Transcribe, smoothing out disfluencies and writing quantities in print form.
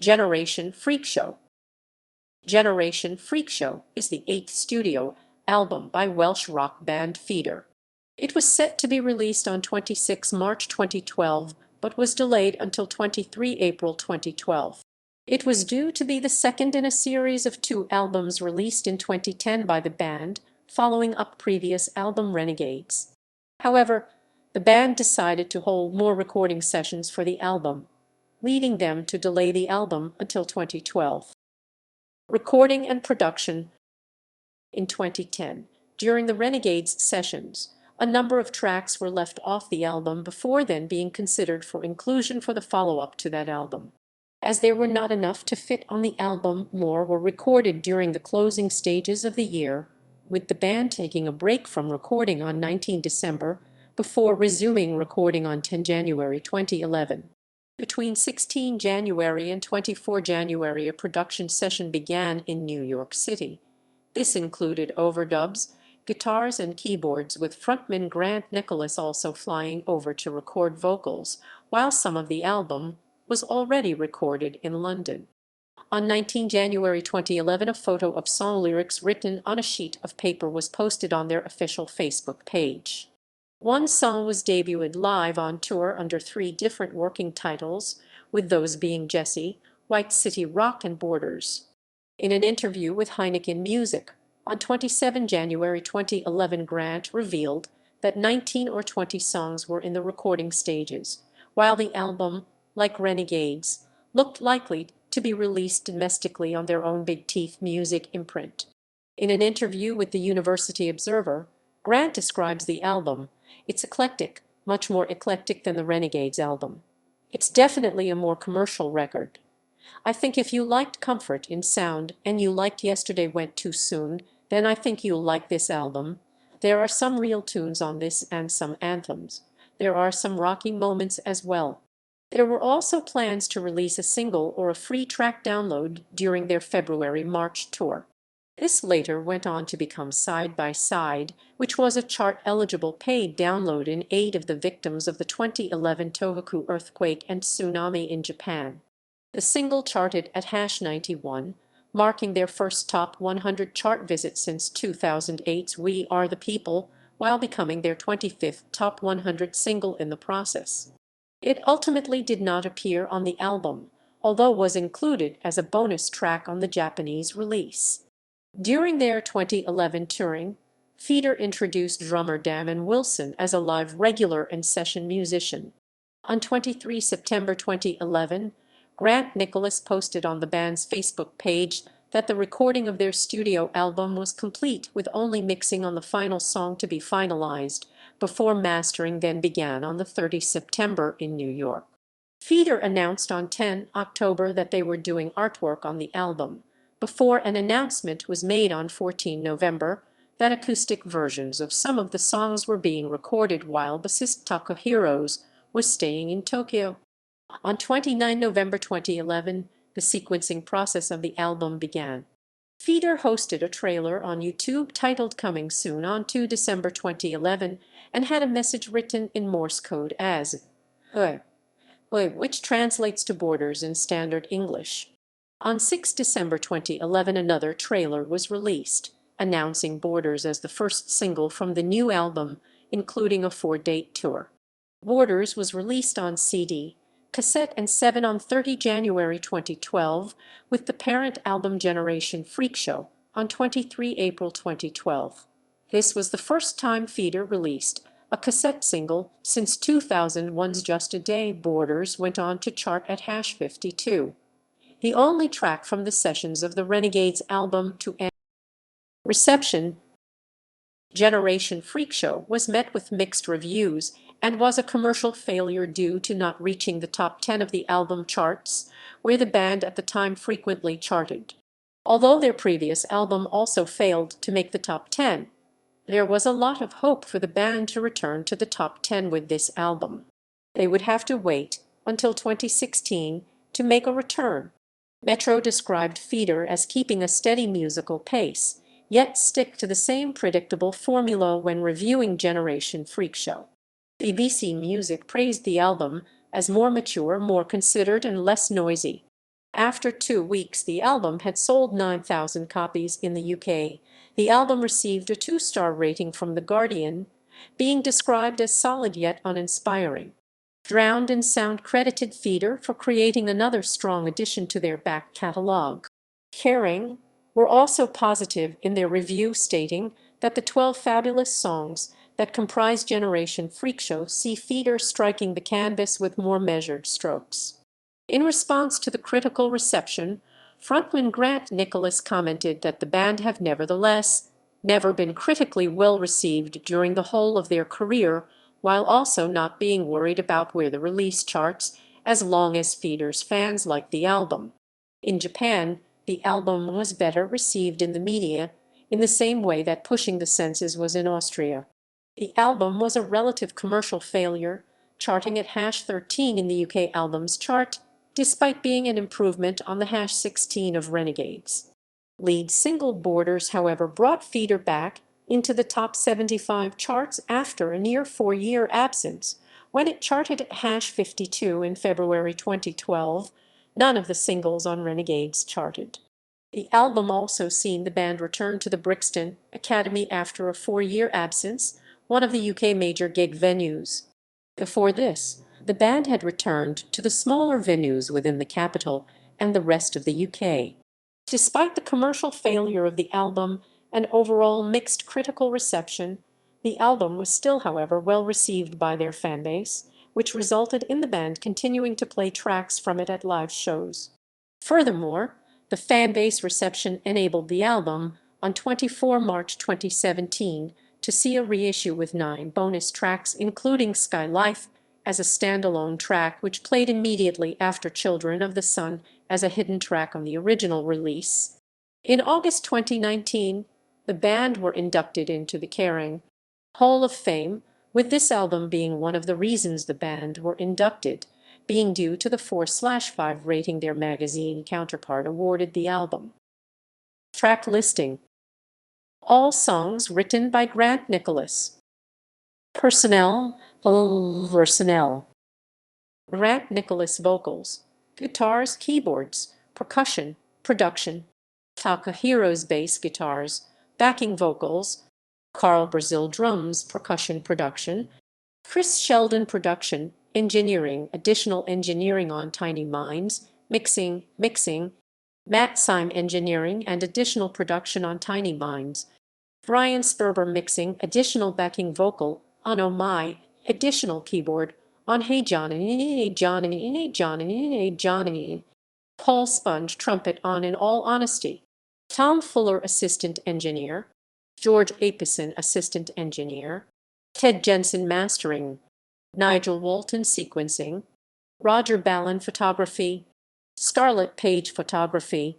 Generation Freakshow. Generation Freakshow is the eighth studio album by Welsh rock band Feeder. It was set to be released on 26 March 2012, but was delayed until 23 April 2012. It was due to be the second in a series of two albums released in 2010 by the band, following up previous album Renegades. However, the band decided to hold more recording sessions for the album, leading them to delay the album until 2012. Recording and production. In 2010, during the Renegades sessions, a number of tracks were left off the album before then being considered for inclusion for the follow-up to that album. As there were not enough to fit on the album, more were recorded during the closing stages of the year, with the band taking a break from recording on 19 December before resuming recording on 10 January 2011. Between 16 January and 24 January, a production session began in New York City. This included overdubs, guitars and keyboards, with frontman Grant Nicholas also flying over to record vocals, while some of the album was already recorded in London. On 19 January 2011, a photo of song lyrics written on a sheet of paper was posted on their official Facebook page. One song was debuted live on tour under three different working titles, with those being Jesse, White City Rock, and Borders. In an interview with Heineken Music on 27 January 2011, Grant revealed that 19 or 20 songs were in the recording stages, while the album, like Renegades, looked likely to be released domestically on their own Big Teeth Music imprint. In an interview with the University Observer, Grant describes the album: "It's eclectic, much more eclectic than the Renegades album. It's definitely a more commercial record. I think if you liked comfort in sound and you liked Yesterday Went Too Soon, then I think you'll like this album. There are some real tunes on this and some anthems. There are some rocky moments as well." There were also plans to release a single or a free track download during their February-March tour. This later went on to become Side by Side, which was a chart-eligible paid download in aid of the victims of the 2011 Tohoku earthquake and tsunami in Japan. The single charted at #91, marking their first top 100 chart visit since 2008's We Are the People, while becoming their 25th top 100 single in the process. It ultimately did not appear on the album, although was included as a bonus track on the Japanese release. During their 2011 touring, Feeder introduced drummer Damon Wilson as a live regular and session musician. On 23 September 2011, Grant Nicholas posted on the band's Facebook page that the recording of their studio album was complete, with only mixing on the final song to be finalized, before mastering then began on the 30 September in New York. Feeder announced on 10 October that they were doing artwork on the album, before an announcement was made on 14 November that acoustic versions of some of the songs were being recorded while bassist Takahiro was staying in Tokyo. On 29 November 2011, the sequencing process of the album began. Feeder hosted a trailer on YouTube titled Coming Soon on 2 December 2011 and had a message written in Morse code as "Oi," which translates to Borders in Standard English. On 6 December 2011, another trailer was released, announcing Borders as the first single from the new album, including a 4-date tour. Borders was released on CD, cassette and 7 on 30 January 2012, with the parent album Generation Freakshow on 23 April 2012. This was the first time Feeder released a cassette single since 2001's Just a Day. Borders went on to chart at #52. The only track from the sessions of the Renegades album to end. Reception. Generation Freakshow was met with mixed reviews and was a commercial failure due to not reaching the top 10 of the album charts, where the band at the time frequently charted. Although their previous album also failed to make the top 10, there was a lot of hope for the band to return to the top 10 with this album. They would have to wait until 2016 to make a return. Metro described Feeder as keeping a steady musical pace, yet stick to the same predictable formula when reviewing Generation Freakshow. BBC Music praised the album as more mature, more considered, and less noisy. After 2 weeks, the album had sold 9,000 copies in the UK. The album received a 2-star rating from The Guardian, being described as solid yet uninspiring. Drowned in Sound credited Feeder for creating another strong addition to their back catalogue. Kerrang! Were also positive in their review, stating that the 12 fabulous songs that comprise Generation Freakshow see Feeder striking the canvas with more measured strokes. In response to the critical reception, frontman Grant Nicholas commented that the band have nevertheless never been critically well received during the whole of their career, while also not being worried about where the release charts as long as Feeder's fans like the album. In Japan, the album was better received in the media, in the same way that Pushing the Senses was in Austria. The album was a relative commercial failure, charting at #13 in the UK Albums Chart, despite being an improvement on the #16 of Renegades. Lead single Borders, however, brought Feeder back into the top 75 charts after a near 4-year absence, when it charted at #52 in February 2012. None of the singles on Renegades charted. The album also seen the band return to the Brixton Academy after a 4-year absence, one of the UK major gig venues. Before this, the band had returned to the smaller venues within the capital and the rest of the UK. Despite the commercial failure of the album and overall mixed critical reception, the album was still, however, well received by their fanbase, which resulted in the band continuing to play tracks from it at live shows. Furthermore, the fanbase reception enabled the album, on 24 March 2017, to see a reissue with 9 bonus tracks, including Sky Life as a standalone track, which played immediately after Children of the Sun as a hidden track on the original release. In August 2019, the band were inducted into the Kerrang! Hall of Fame, with this album being one of the reasons the band were inducted, being due to the 4/5 rating their magazine counterpart awarded the album. Track listing. All songs written by Grant Nicholas. Personnel. Grant Nicholas vocals, guitars, keyboards, percussion, production. Takahiro's bass guitars, backing vocals. Carl Brazil drums, percussion, production. Chris Sheldon production, engineering, additional engineering on Tiny Minds, mixing. Matt Syme engineering and additional production on Tiny Minds. Brian Sperber mixing, additional backing vocal on Oh My, additional keyboard on Hey Johnny. Paul Sponge trumpet on In All Honesty. Tom Fuller assistant engineer. George Apison assistant engineer. Ted Jensen mastering. Nigel Walton sequencing. Roger Ballon photography. Scarlett Page photography.